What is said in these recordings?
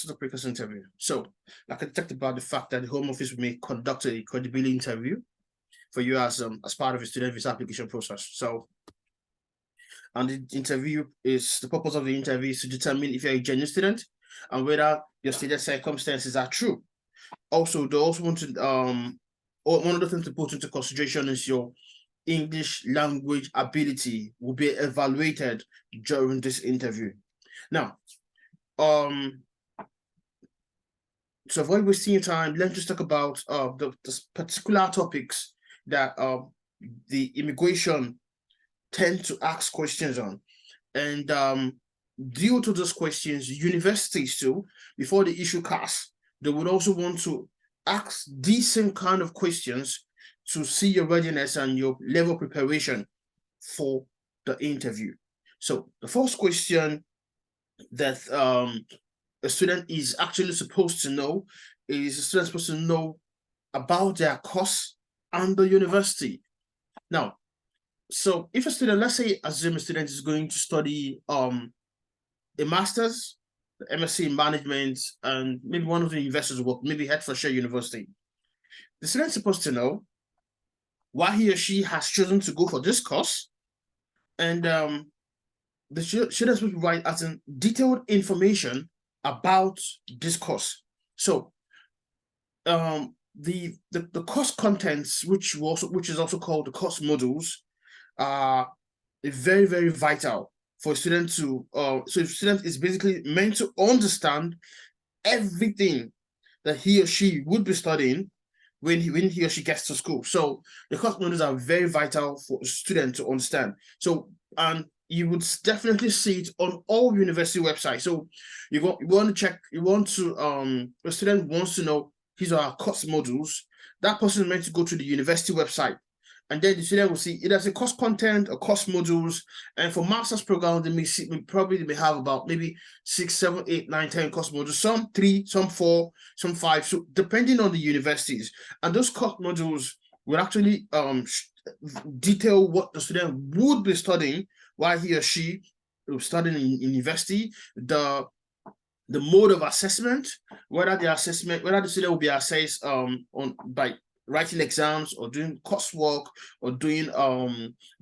this is the Pre-CAS interview. So, like I talked about the fact that the Home Office may conduct a credibility interview for you as part of a student visa application process. So, and the purpose of the interview is to determine if you're a genuine student and whether your stated circumstances are true. Also, they also want to one of the things to put into consideration is your English language ability will be evaluated during this interview. Now, so avoid wasting your time, let's just talk about the particular topics that the immigration tend to ask questions on. And due to those questions, universities too, before they issue CAS, they would also want to ask decent kind of questions to see your readiness and your level of preparation for the interview. So the first question that a student is actually supposed to know is a student supposed to know about their course and the university. Now, so if a student, let's say assume a student is going to study a master's, the MSc in management, and maybe one of the universities work, maybe Hertfordshire University. The student's supposed to know why he or she has chosen to go for this course, and the student's supposed to provide as in detailed information about this course. So the course contents, which is also called the course modules, are very, very vital for a student to so if student is basically meant to understand everything that he or she would be studying when he or she gets to school. So the course modules are very vital for a student to understand. So, and you would definitely see it on all university websites. So you want to check, a student wants to know these are our course modules. That person is meant to go to the university website, and then the student will see it as a course content or course modules. And for master's program, they may have about maybe 6, 7, 8, 9, 10 course modules, some 3, some 4, some 5. So depending on the universities, and those course modules will actually detail what the student would be studying while he or she is studying in university, the mode of assessment, whether the student will be assessed by writing exams or doing coursework or doing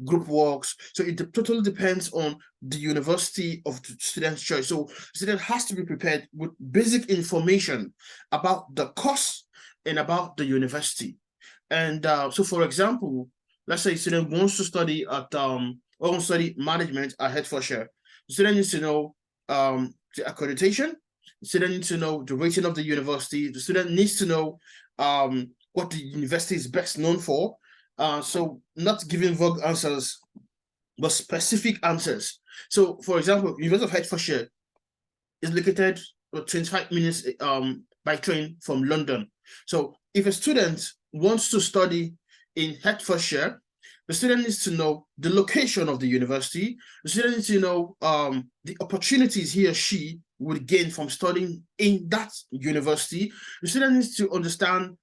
group works. So it totally depends on the university of the student's choice. So the student has to be prepared with basic information about the course and about the university. And so, for example, let's say a student wants to study management at Hertfordshire. The student needs to know the accreditation. The student needs to know the rating of the university. The student needs to know what the university is best known for. So not giving vague answers, but specific answers. So, for example, University of Hertfordshire is located 25 minutes by train from London. So if a student wants to study in Hertfordshire, the student needs to know the location of the university. The student needs to know the opportunities he or she would gain from studying in that university. The student needs to understand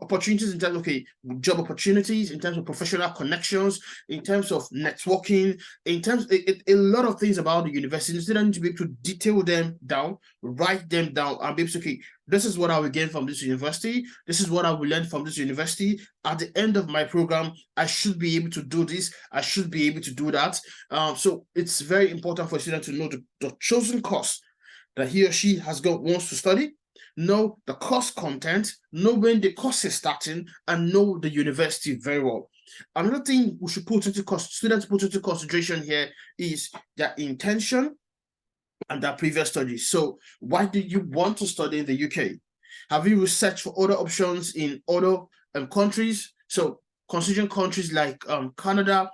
opportunities in terms of job opportunities, in terms of professional connections, in terms of networking, in terms a lot of things about the university. The student needs to be able to detail them down, write them down, and be able to this is what I will gain from this university. This is what I will learn from this university. At the end of my program, I should be able to do this. I should be able to do that. So it's very important for a student to know the chosen course that he or she wants to study, know the course content, know when the course is starting, and know the university very well. Another thing we should students put into consideration here is their intention and their previous studies. So why did you want to study in the UK? Have you researched for other options in other countries? So considering countries like Canada,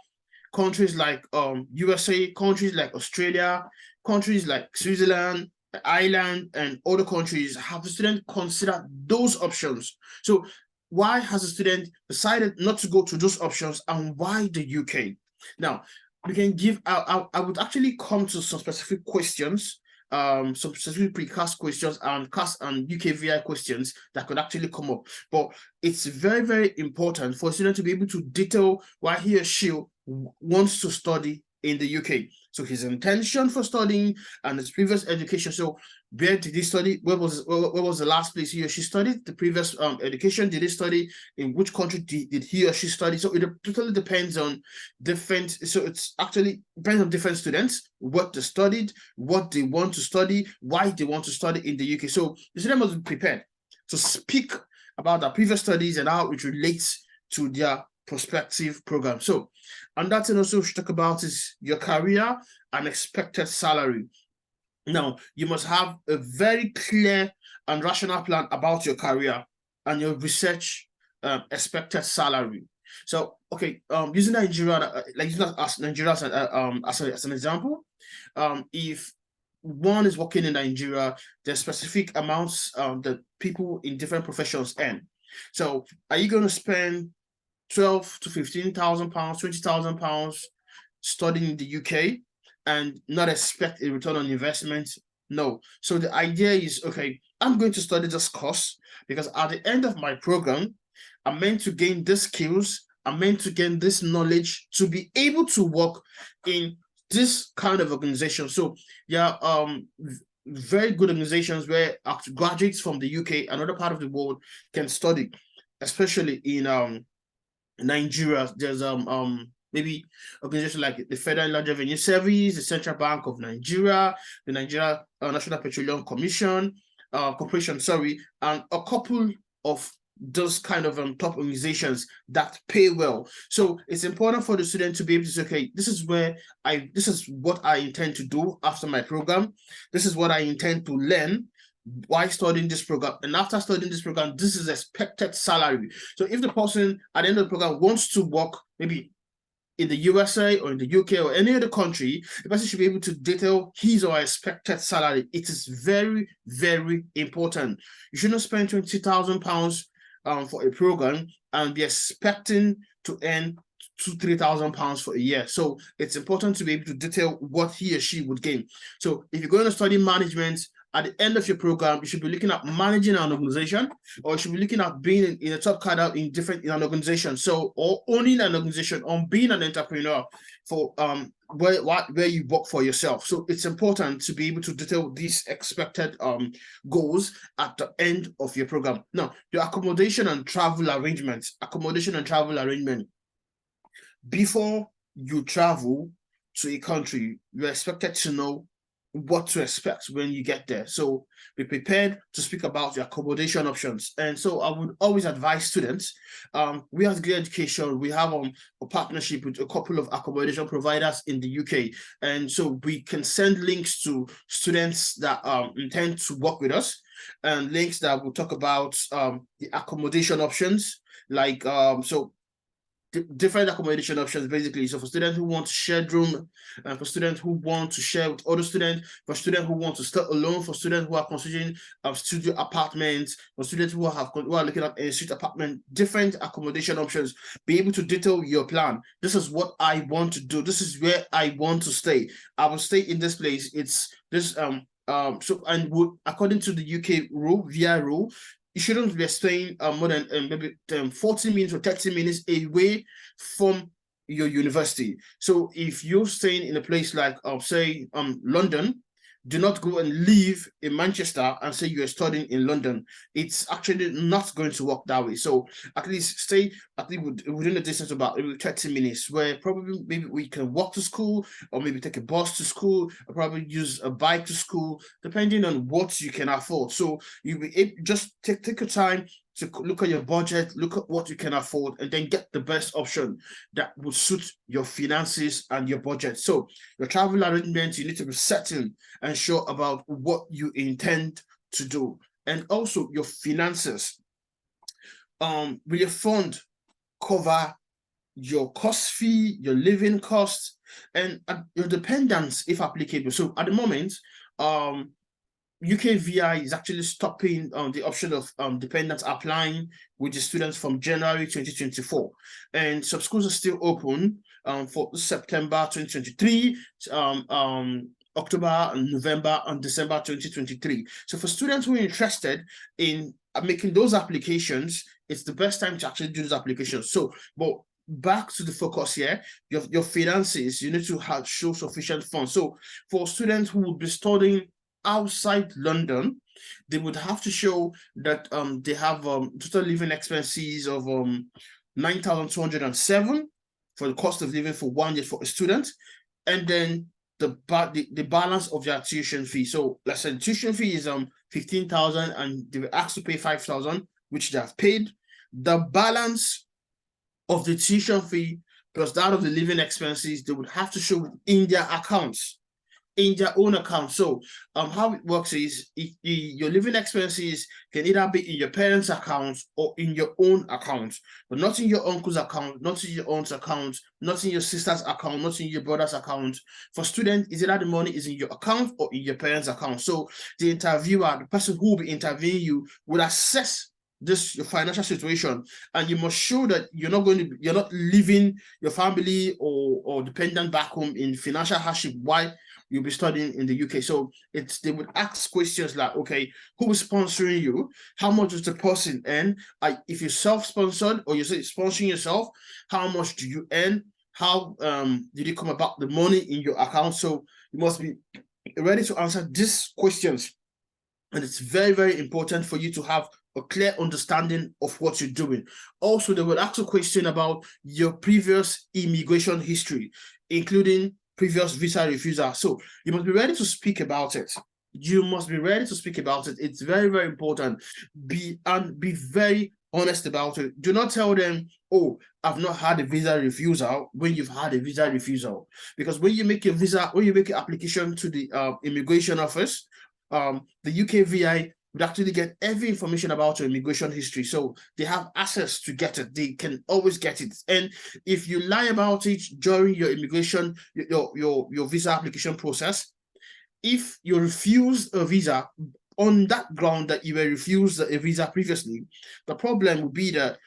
countries like USA, countries like Australia, countries like Switzerland, Ireland, and other countries, have the student considered those options? So why has the student decided not to go to those options, and why the UK? Now, we can give I would actually come to some specific questions, some specific pre-CAS questions and CAS and UK VI questions that could actually come up. But it's very, very important for a student to be able to detail why he or she wants to study in the UK. So his intention for studying and his previous education. So where did he study? Where was the last place he or she studied? The previous education, did he study? In which country did he or she study? So it totally depends on different. So it's actually depends on different students, what they studied, what they want to study, why they want to study in the UK. So the student must be prepared to speak about their previous studies and how it relates to their prospective program. So, and that's also we should talk about is your career and expected salary. Now, you must have a very clear and rational plan about your career and your research expected salary. So, okay, using Nigeria, like using Nigeria as an example, if one is working in Nigeria, there's specific amounts that people in different professions earn. So, are you going to spend 12 to 15,000 pounds, 20,000 pounds studying in the UK and not expect a return on investment? No. So the idea is, okay, I'm going to study this course because at the end of my program, I'm meant to gain these skills, I'm meant to gain this knowledge to be able to work in this kind of organization. So yeah, very good organizations where graduates from the UK, another part of the world, can study, especially in Nigeria. There's maybe organizations like the Federal Inland Revenue Service, the Central Bank of Nigeria, the Nigeria National Petroleum Corporation, sorry, and a couple of those kind of top organizations that pay well. So it's important for the student to be able to say, okay, this is what I intend to do after my program. This is what I intend to learn while studying this program, and after studying this program, this is expected salary. So if the person at the end of the program wants to work maybe in the USA or in the UK or any other country, the person should be able to detail his or her expected salary. It is very, very important. You shouldn't spend 20,000 pounds for a program and be expecting to earn 3,000 pounds for a year. So it's important to be able to detail what he or she would gain. So if you're going to study management, at the end of your program, you should be looking at managing an organization, or you should be looking at being in a top cadre in an organization. So, or owning an organization, or being an entrepreneur for where you work for yourself. So it's important to be able to detail these expected goals at the end of your program. Now, your accommodation and travel arrangements. Before you travel to a country, you're expected to know what to expect when you get there. So be prepared to speak about your accommodation options. And so I would always advise students, we as Great Education, we have a partnership with a couple of accommodation providers in the UK. And so we can send links to students that intend to work with us, and links that will talk about the accommodation options, like different accommodation options, basically. So for students who want to share room, for students who want to share with other students, for students who want to stay alone, for students who are considering studio apartments, for students who are looking at a street apartment, different accommodation options. Be able to detail your plan. This is what I want to do. This is where I want to stay. I will stay in this place. It's this so, and would, according to the UK rule, VI rule, you shouldn't be staying more than maybe 40 minutes or 30 minutes away from your university. So if you're staying in a place like, say, London, do not go and live in Manchester and say you're studying in London. It's actually not going to work that way. So at least stay within a distance of about 30 minutes, where probably maybe we can walk to school, or maybe take a bus to school, or probably use a bike to school, depending on what you can afford. So just take your time to look at your budget, look at what you can afford, and then get the best option that will suit your finances and your budget. So your travel arrangements, you need to be certain and sure about what you intend to do. And also your finances. Will your fund cover your cost fee, your living costs, and your dependents if applicable? So at the moment, UKVI is actually stopping the option of dependents applying with the students from January 2024, and some schools are still open for September 2023, October and November and December 2023. So for students who are interested in making those applications, it's the best time to actually do those applications. So, but back to the focus here, your finances, you need to show sufficient funds. So for students who would be studying outside London, they would have to show that they have total living expenses of 9,207 for the cost of living for 1 year for a student, and then the balance of their tuition fee. So let's say the tuition fee is 15,000 and they were asked to pay 5,000, which they have paid. The balance of the tuition fee plus that of the living expenses, they would have to show in their accounts, in their own account. So how it works is your living expenses can either be in your parents' account or in your own account, but not in your uncle's account, not in your aunt's account, not in your sister's account, not in your brother's account. For students, is either the money is in your account or in your parents' account. So the interviewer, the person who will be interviewing you, will assess your financial situation, and you must show that you're not leaving your family or dependent back home in financial hardship while you'll be studying in the UK. So they would ask questions like, okay, who is sponsoring you? How much does the person earn? If you're self-sponsored or you're sponsoring yourself, how much do you earn? How did you come about the money in your account? So you must be ready to answer these questions. And it's very, very important for you to have a clear understanding of what you're doing. Also, they will ask a question about your previous immigration history, including previous visa refusal. So you must be ready to speak about it. You must be ready to speak about it. It's very, very important. Be very honest about it. Do not tell them, oh, I've not had a visa refusal when you've had a visa refusal. Because when you make an application to the immigration office, the UK VI would actually get every information about your immigration history. So they have access to get it. They can always get it. And if you lie about it during your immigration, your visa application process, if you refuse a visa on that ground that you were refused a visa previously, the problem will be that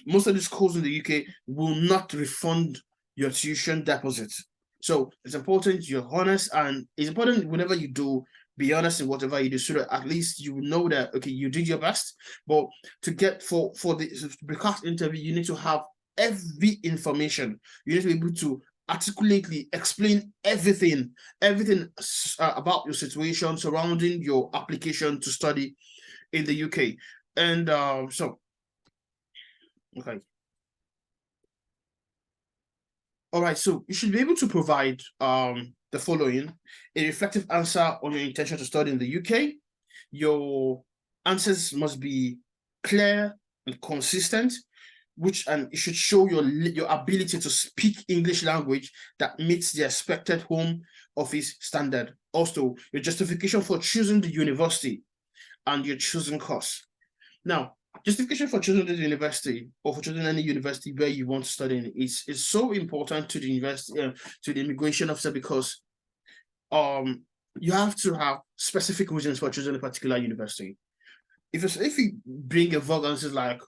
most of the schools in the UK will not refund your tuition deposit. So it's important you're honest, and it's important whenever you do, be honest in whatever you do, so that at least you know that, okay, you did your best. But to get for the Pre-CAS interview, you need to have every information. You need to be able to articulately explain everything about your situation surrounding your application to study in the UK. And okay. All right, so you should be able to provide the following: a reflective answer on your intention to study in the UK. Your answers must be clear and consistent, and it should show your ability to speak English language that meets the expected home office standard. Also, your justification for choosing the university and your choosing course. Now, justification for choosing the university or for choosing any university where you want to study in is so important to the university, to the immigration officer, because you have to have specific reasons for choosing a particular university. If you bring a vogue and says like,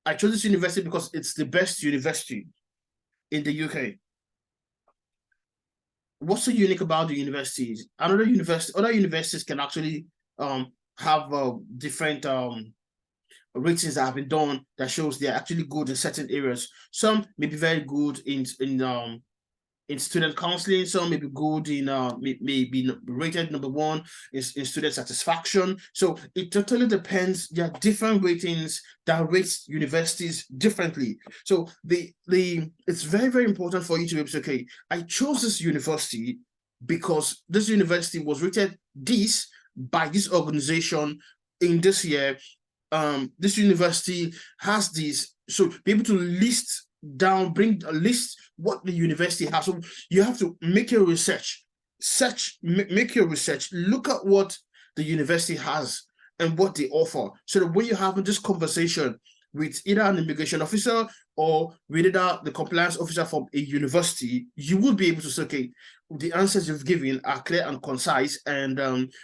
I chose this university because it's the best university in the UK. What's so unique about the universities? Other universities can actually have different ratings that have been done that shows they're actually good in certain areas. Some may be very good in student counseling. Some may be good in may be rated #1 in student satisfaction. So it totally depends. There are different ratings that rate universities differently. So it's very, very important for you to be able to say, okay, I chose this university because this university was rated this by this organization in this year. This university has this. So be able to bring a list what the university has. So you have to make your research, make your research, look at what the university has and what they offer, so that when you're having this conversation with either an immigration officer or with either the compliance officer from a university, you will be able to say, okay, the answers you've given are clear and concise, and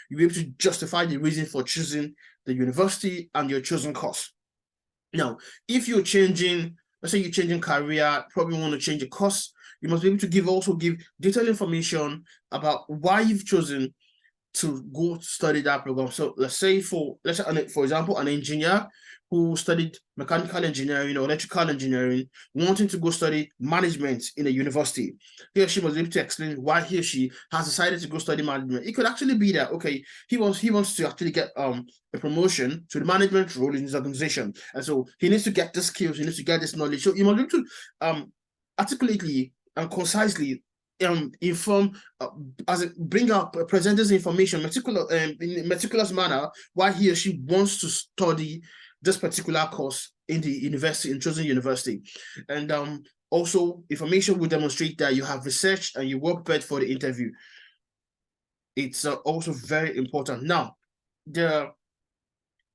you'll be able to justify the reason for choosing the university and your chosen course. Now, if you're changing, let's say you're changing career, probably want to change your course, you must be able to also give detailed information about why you've chosen to go study that program. So let's say for example, an engineer who studied mechanical engineering or electrical engineering, wanting to go study management in a university. He or she was able to explain why he or she has decided to go study management. It could actually be that, okay, he wants to actually get a promotion to the management role in his organization. And so he needs to get the skills, he needs to get this knowledge. So you must be able to articulately and concisely inform bring up present this information in a meticulous manner why he or she wants to study this particular course in the university, in chosen university. And also information will demonstrate that you have researched and you were prepared for the interview. It's also very important. Now, I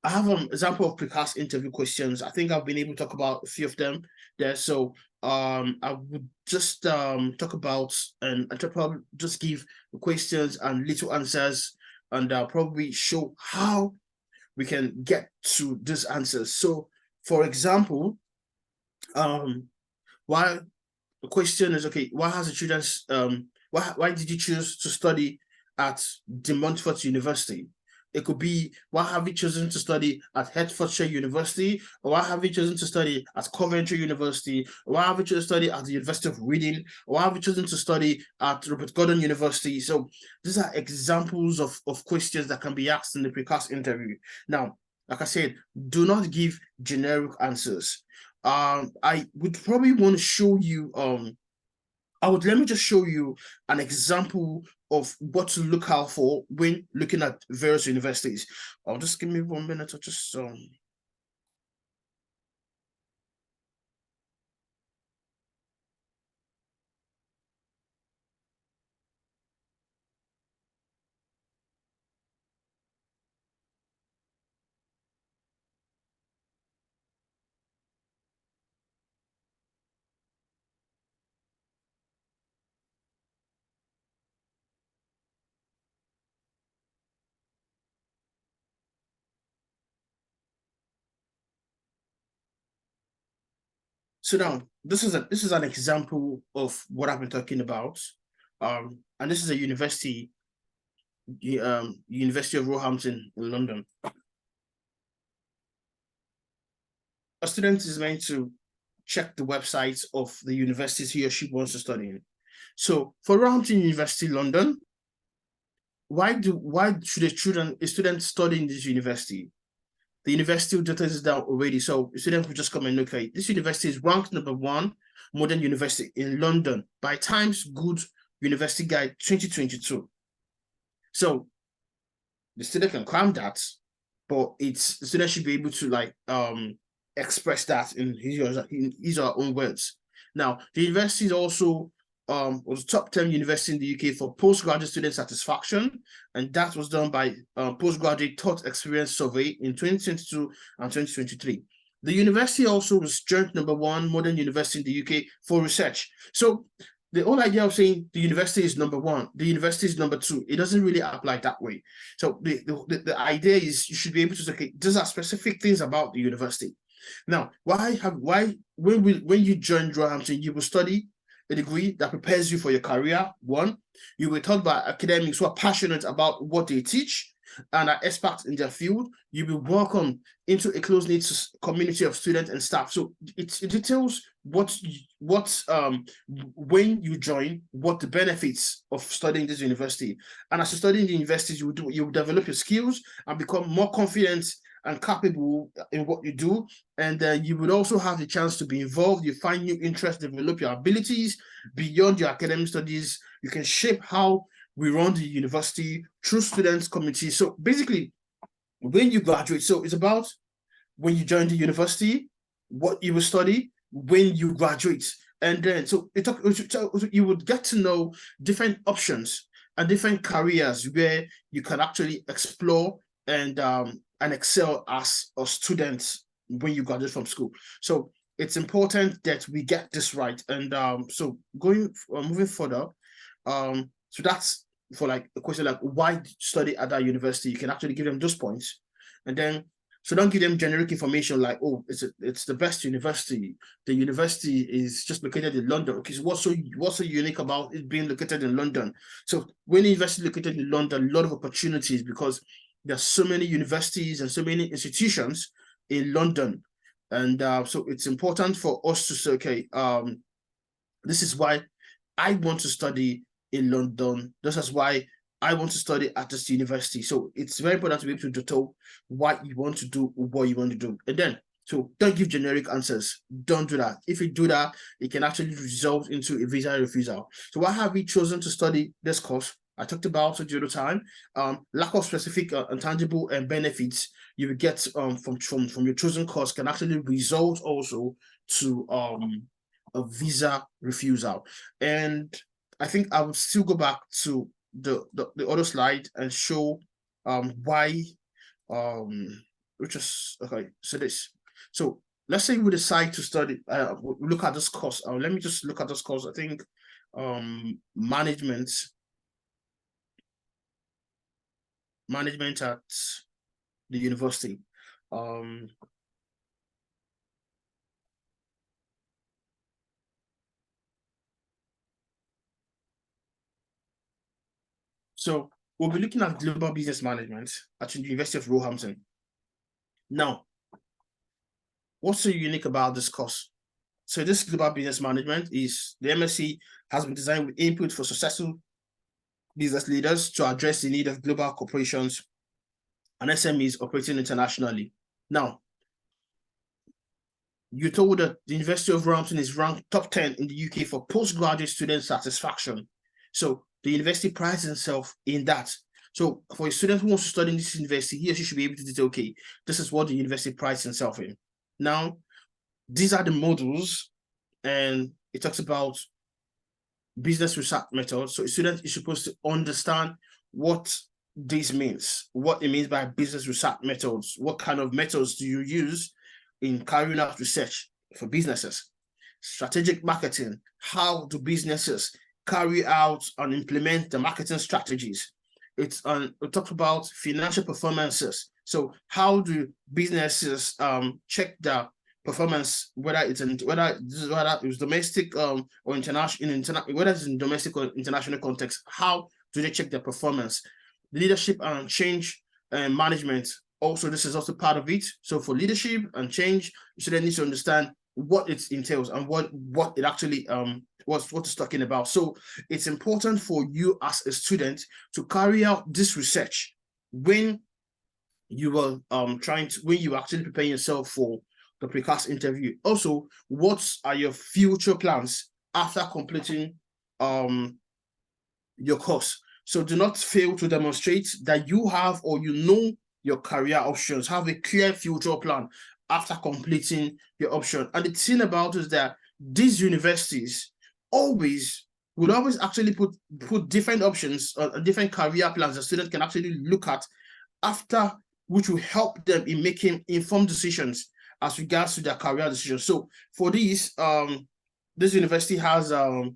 have an example of pre-CAS interview questions. I think I've been able to talk about a few of them there. So I would just talk about and I'll probably just give the questions and little answers, and I'll probably show how we can get to these answers. So, for example, why the question is, okay, why has the students why did you choose to study at De Montfort University? It could be, why have you chosen to study at Hertfordshire University? Or why have you chosen to study at Coventry University? Or why have you chosen to study at the University of Reading? Or why have you chosen to study at Robert Gordon University? So these are examples of questions that can be asked in the pre-CAS interview. Now, like I said, do not give generic answers. I would probably want to show you let me just show you an example of what to look out for when looking at various universities. I'll just give me 1 minute or just so now this is an example of what I've been talking about. And this is a university, University of Roehampton in London. A student is meant to check the websites of the universities he or she wants to study in. So for Roehampton University, London, why should a student study in this university? The university data is down already, so the student will just come and look at it. This university is ranked #1 modern university in London by Times Good University Guide 2022. So the student can cram that, but the student should be able to express that in his or her own words. Now, the university is also was top 10 university in the UK for postgraduate student satisfaction, and that was done by Postgraduate Thought Experience Survey in 2022 and 2023. The university also was ranked #1 modern university in the UK for research. So the whole idea of saying the university is #1, the university is #2, it doesn't really apply that way. So the idea is you should be able to say, okay, these are specific things about the university. Now, when you join Roehampton, you will study a degree that prepares you for your career. One, you will be taught by academics who are passionate about what they teach and are experts in their field. You'll be welcomed into a close-knit community of students and staff. So it details when you join, what the benefits of studying this university. And as you study in the universities, you will develop your skills and become more confident and capable in what you do. And then you would also have the chance to be involved. You find new interests, develop your abilities beyond your academic studies. You can shape how we run the university through students' committees. So basically, when you graduate, so it's about when you join the university, what you will study, when you graduate. And then, so you would get to know different options and different careers where you can actually explore and excel as a student when you graduate from school. So it's important that we get this right. And so moving further, so that's for like a question like why study at that university. You can actually give them those points. And then So don't give them generic information like, oh, it's the best university. The university is just located in London. Okay, so what's so unique about it being located in London? So when the university is located in London, a lot of opportunities, because there's so many universities and so many institutions in London. And so it's important for us to say, okay, this is why I want to study in London. This is why I want to study at this university. So it's very important to be able to tell what you want to do, what you want to do. And then, so don't give generic answers. Don't do that. If you do that, it can actually result into a visa refusal. So why have we chosen to study this course? I talked about it the other time. Lack of specific and tangible benefits you will get from your chosen course can actually result also to a visa refusal. And I think I would still go back to the other slide and show why which is okay. So this, so let's say we decide to study look at this course. Let me just look at this course. I think management at the university. So we'll be looking at global business management at the University of Roehampton. Now, what's so unique about this course? So this global business management is the MSc has been designed with input for successful business leaders to address the need of global corporations and SMEs operating internationally. Now, you're told that the University of Roehampton is ranked top 10 in the UK for postgraduate student satisfaction. So the university prides itself in that. So for a student who wants to study in this university, he or she should be able to say, okay, this is what the university prides itself in. Now, these are the modules, and it talks about business research methods. So a student is supposed to understand what this means, what it means by business research methods. What kind of methods do you use in carrying out research for businesses? Strategic marketing. How do businesses carry out and implement the marketing strategies? It talks about financial performances. So how do businesses check the performance, whether it's domestic or international, whether it's in domestic or international context? How do they check their performance? Leadership and change management. Also, this is also part of it. So for leadership and change, you should need to understand what it entails and what it actually what it's talking about. So it's important for you as a student to carry out this research when you were when you actually prepare yourself for the Pre-CAS interview. Also, what are your future plans after completing your course? So do not fail to demonstrate that you have or you know your career options. Have a clear future plan after completing your option. And the thing about it is that these universities would always actually put different options, different career plans the student can actually look at after, which will help them in making informed decisions as regards to their career decisions. So for this university has a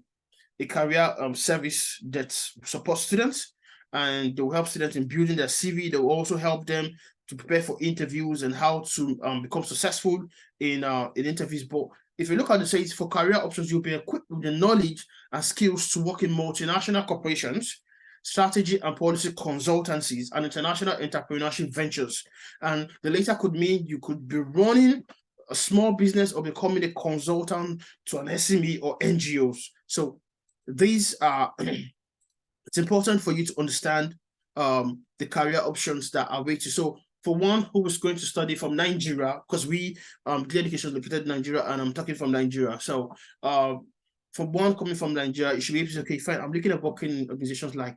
career service that supports students, and they will help students in building their CV. They will also help them to prepare for interviews and how to become successful in interviews. But if you look at the sites for career options, you'll be equipped with the knowledge and skills to work in multinational corporations, strategy and policy consultancies, and international entrepreneurship ventures. And the later could mean you could be running a small business or becoming a consultant to an SME or NGOs. So these are it's important for you to understand the career options that are waiting. So for one who is going to study from Nigeria, because the education is located in Nigeria, and I'm talking from Nigeria. So for one coming from Nigeria, you should be able to say, okay, fine, I'm looking at working in organizations like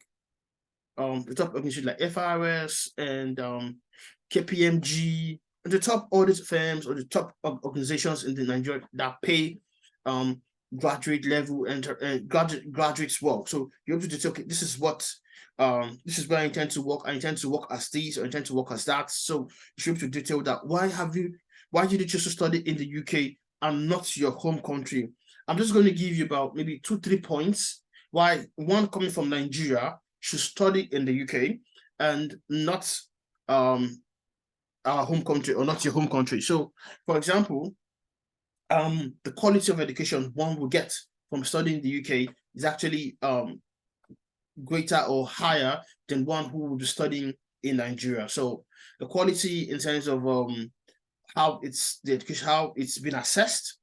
the top organizations like FRS and KPMG, the top audit firms or the top organizations in the Nigeria that pay graduate level and graduates work. So you're able to say, okay, this is what this is where I intend to work. I intend to work as this, or I intend to work as that. So you should be able to detail that. Why did you choose to study in the UK and not your home country? I'm just going to give you about maybe 2-3 points why one coming from Nigeria should study in the UK and not our home country or not your home country. So, for example, the quality of education one will get from studying in the UK is actually greater or higher than one who will be studying in Nigeria. So the quality in terms of how it's the education, how it's been assessed,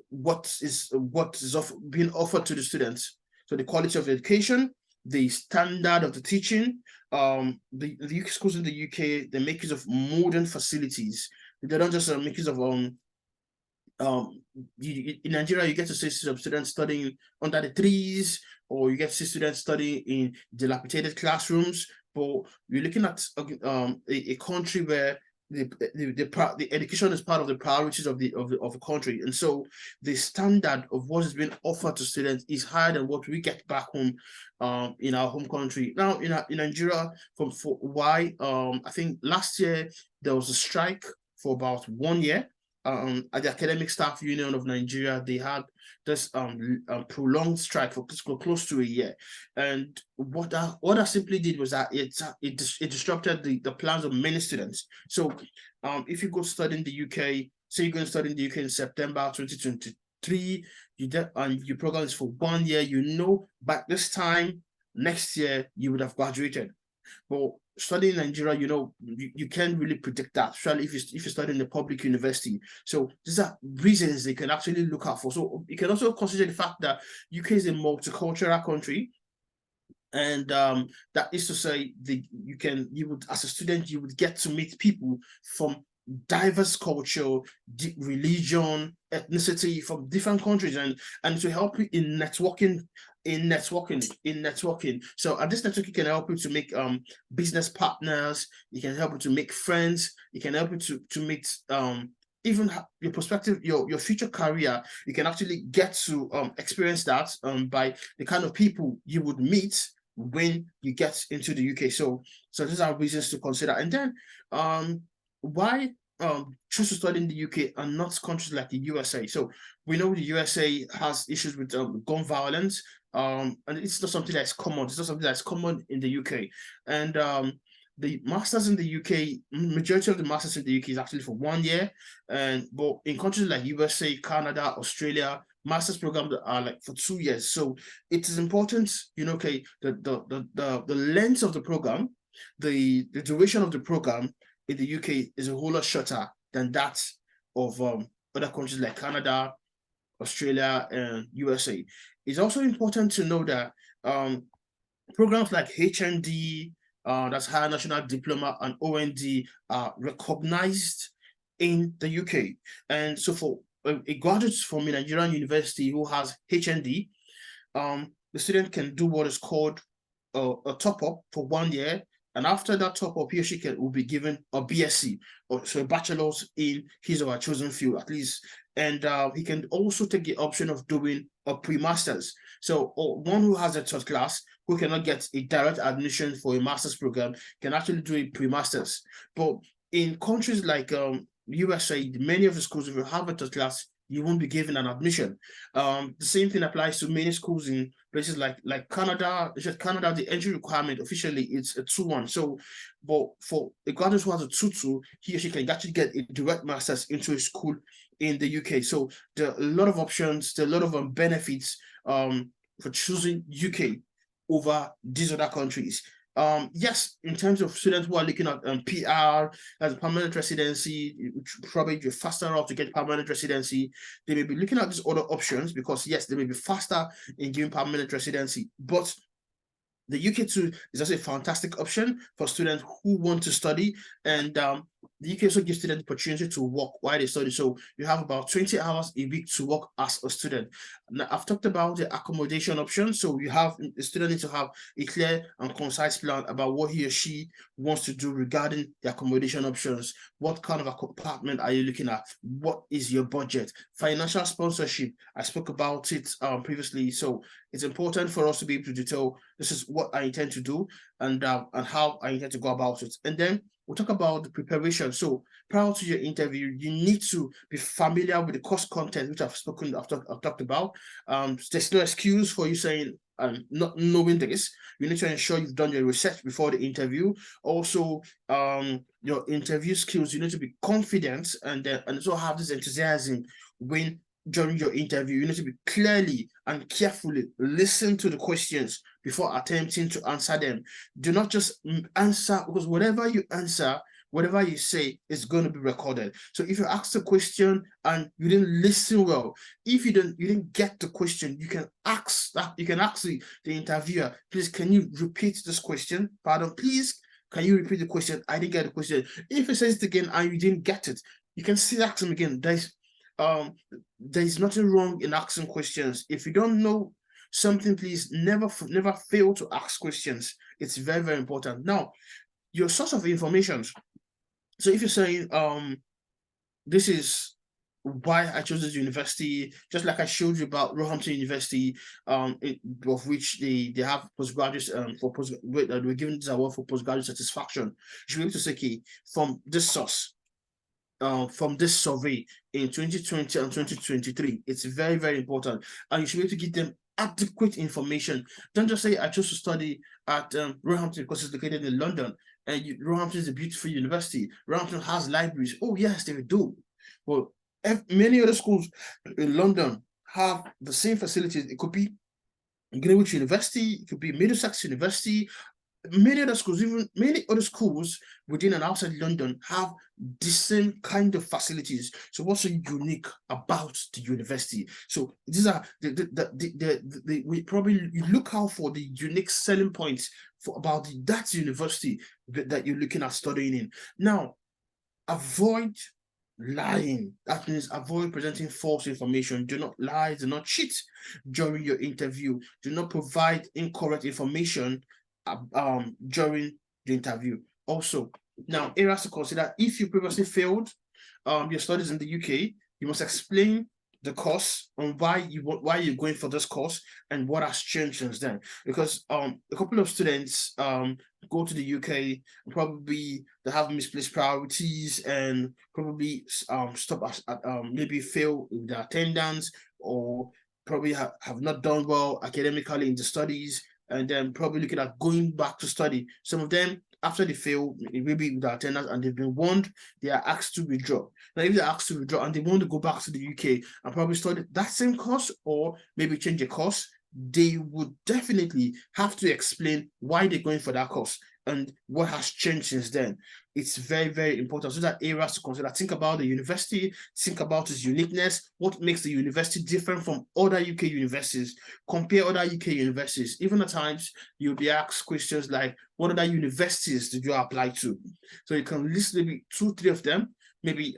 what is being offered to the students. So the quality of the education, the standard of the teaching, the schools in the UK, they make use of modern facilities. They don't just make use of in Nigeria, you get to see some students studying under the trees, or you get to see students studying in dilapidated classrooms. But you're looking at a country where the education is part of the priorities of the country, and so the standard of what is being offered to students is higher than what we get back home in our home country. Now in Nigeria, for why I think last year there was a strike for about 1 year. At the Academic Staff Union of Nigeria, they had this prolonged strike for close to a year, and what that simply did was that it disrupted the plans of many students. So, if you go study in the UK, say you're going to study in the UK in September 2023, and your program is for 1 year, by this time next year you would have graduated. But studying in Nigeria, you can't really predict that, especially if you study in a public university. So these are reasons they can actually look out for. So you can also consider the fact that UK is a multicultural country. And that is to say, as a student, you would get to meet people from diverse culture, religion, ethnicity from different countries, and to help you in networking. So this networking can help you to make business partners. It can help you to make friends. It can help you to meet even your perspective, your future career. You can actually get to experience that by the kind of people you would meet when you get into the UK. So these are reasons to consider. And then why choose to study in the UK and not countries like the USA? So we know the USA has issues with gun violence, and it's not something that's common. It's not something that's common in the UK. And the masters in the UK, majority of the masters in the UK is actually for 1 year, but in countries like USA, Canada, Australia, master's programs are like for 2 years. So it is important, the length of the program, the duration of the program in the UK is a whole lot shorter than that of other countries like Canada, Australia, and USA. It's also important to know that programs like HND, that's Higher National Diploma, and OND are recognized in the UK. And so for a graduate from a Nigerian university who has HND, the student can do what is called a top-up for 1 year. And after that top-up, he or she will be given a BSc, or so a bachelor's in his or her chosen field, at least. And he can also take the option of doing a pre-master's. So one who has a third class, who cannot get a direct admission for a master's program, can actually do a pre-master's. But in countries like USA, many of the schools, if you have a third class, you won't be given an admission. The same thing applies to many schools in places like Canada. Canada, the entry requirement officially it's a 2-1. So, but for a graduate who has a 2-2, he or she can actually get a direct master's into a school in the UK. So there are a lot of options, there are a lot of benefits for choosing UK over these other countries. Yes, in terms of students who are looking at PR as a permanent residency, probably the faster route to get permanent residency, they may be looking at these other options because yes, they may be faster in giving permanent residency, but the UK too is also a fantastic option for students who want to study, and the UK also gives students the opportunity to work while they study. So you have about 20 hours a week to work as a student. Now, I've talked about the accommodation option. So the student needs to have a clear and concise plan about what he or she wants to do regarding the accommodation options. What kind of apartment are you looking at? What is your budget? Financial sponsorship, I spoke about it previously. So it's important for us to be able to detail this is what I intend to do and how I intend to go about it. And then we'll talk about the preparation. So prior to your interview, you need to be familiar with the course content, which I've talked about. There's no excuse for you saying, and not knowing this, you need to ensure you've done your research before the interview. Also, your interview skills, you need to be confident and also have this enthusiasm when during your interview. You need to be clearly and carefully listen to the questions before attempting to answer them. Do not just answer, because whatever you answer, whatever you say is going to be recorded. So if you ask a question and you didn't listen well, if you didn't get the question, you can ask the interviewer, please, can you repeat this question? Pardon, please, can you repeat the question? I didn't get the question. If he says it again and you didn't get it, you can still ask him again. There's nothing wrong in asking questions. If you don't know something, please never fail to ask questions. It's very, very important. Now, your source of information. So if you're saying this is why I chose this university, just like I showed you about Roehampton University, of which they have postgraduates we're given this award for postgraduate satisfaction. You should be able to say, okay, from this source, from this survey in 2020 and 2023, it's very, very important, and you should be able to give them adequate information. Don't just say I chose to study at Roehampton because it's located in London, and Roehampton is a beautiful university. Roehampton has libraries. Oh yes, they do. Well, many other schools in London have the same facilities. It could be Greenwich University, it could be Middlesex University. Many other schools, even many other schools within and outside London, have the same kind of facilities. So what's so unique about the university? So these are we probably, you look out for the unique selling points about that university that you're looking at studying in. Now, avoid lying. That means avoid presenting false information. Do not lie, do not cheat during your interview. Do not provide incorrect information during the interview. Also, now, areas to consider: if you previously failed your studies in the UK, you must explain the course and why you're going for this course and what has changed since then. Because a couple of students go to the UK and probably they have misplaced priorities and probably stop at maybe fail in their attendance, or probably have not done well academically in the studies, and then probably looking at going back to study. Some of them, after they fail, maybe with the attendance and they've been warned, they are asked to withdraw. Now, if they're asked to withdraw and they want to go back to the UK and probably study that same course or maybe change a course, they would definitely have to explain why they're going for that course and what has changed since then. It's very, very important. So that areas to consider. Think about the university, think about its uniqueness, what makes the university different from other UK universities, compare other UK universities. Even at times, you'll be asked questions like, what other universities did you apply to? So you can list maybe 2, 3 of them. Maybe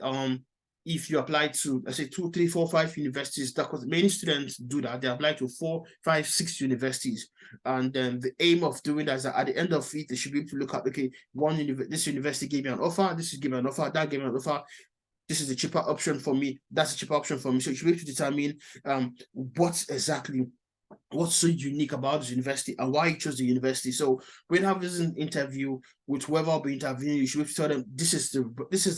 if you apply to, let's say, 2, 3, 4, 5 universities, because many students do that. They apply to 4, 5, 6 universities. And then the aim of doing that is that at the end of it, they should be able to look at, okay, this university gave me an offer, this is gave me an offer, that gave me an offer, this is a cheaper option for me, that's a cheaper option for me. So you should be able to determine what's so unique about this university and why you chose the university. So when having this interview with whoever will be interviewing, you should be able to tell them this is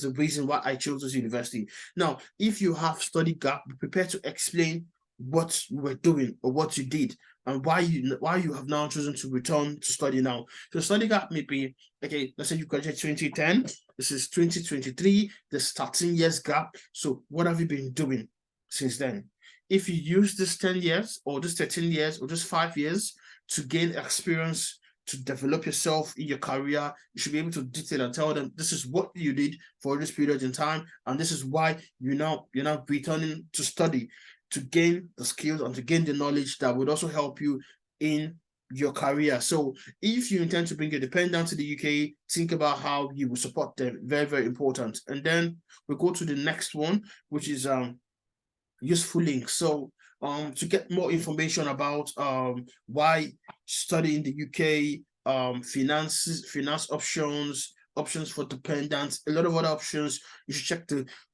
the reason why I chose this university. Now, if you have study gap, be prepared to explain what you were doing or what you did and why you have now chosen to return to study now. So study gap may be, okay, let's say you graduated 2010, this is 2023, there's 13 years gap. So what have you been doing since then? If you use this 10 years or this 13 years or just 5 years to gain experience, to develop yourself in your career, you should be able to detail and tell them this is what you did for this period in time, and this is why you're now returning to study, to gain the skills and to gain the knowledge that would also help you in your career. So if you intend to bring your dependent to the UK, think about how you will support them. Very, very important. And then we go to the next one, which is useful links. So to get more information about why study in the UK, finance options for dependents, a lot of other options, you should check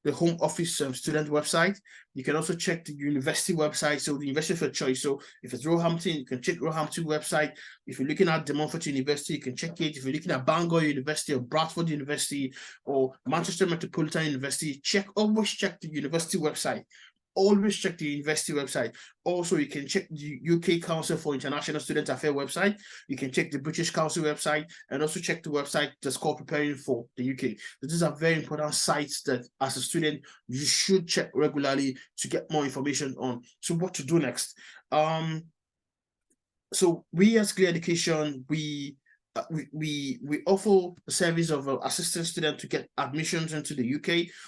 the Home Office student website. You can also check the university website, so the university of your choice. So if it's Roehampton, you can check Roehampton website. If you're looking at De Montfort University, you can check it. If you're looking at Bangor University or Bradford University or Manchester Metropolitan University, always check the university website. always check the university website. Also, you can check the UK Council for International Student Affairs website. You can check the British Council website, and also check the website that's called Preparing for the UK. These are very important sites that, as a student, you should check regularly to get more information on. So, what to do next? So we as Clear Education, we offer a service of assisting students to get admissions into the UK.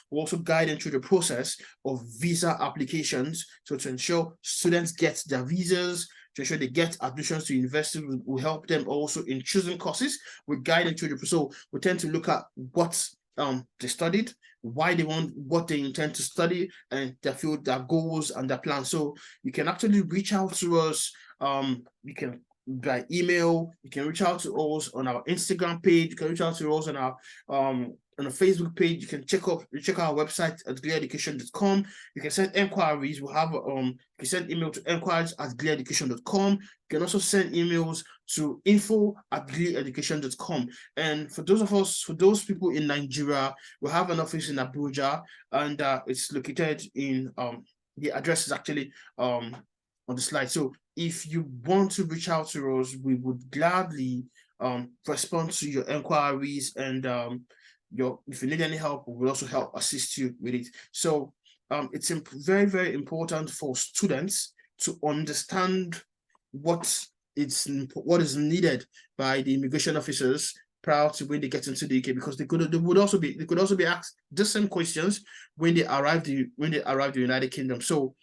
We also guide them through the process of visa applications. So to ensure students get their visas, to ensure they get admissions to university, we help them also in choosing courses. We guide them through the, so we tend to look at what they studied, why they want, what they intend to study, and their field, their goals and their plans. So you can actually reach out to us. You can by email, you can reach out to us on our Instagram page, you can reach out to us on our on a Facebook page. You can check out our website at cleareducation.com. You can send inquiries. We have you can send email to inquiries@cleareducation.com. You can also send emails to info@cleareducation.com. And for those people in Nigeria, we have an office in Abuja, and it's located in the address is actually on the slide. So if you want to reach out to us, we would gladly respond to your inquiries, and if you need any help, we will also help assist you with it. So it's very, very important for students to understand what is needed by the immigration officers prior to when they get into the UK, because they could also be asked the same questions when they arrive the United Kingdom. So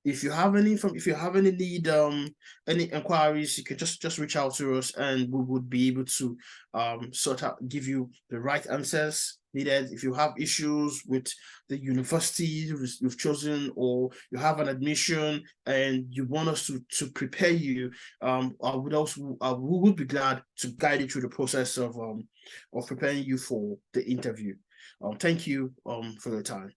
if you have any need any inquiries, you can just reach out to us, and we would be able to give you the right answers needed. If you have issues with the university you've chosen, or you have an admission and you want us to prepare you, we would be glad to guide you through the process of preparing you for the interview. Thank you for your time.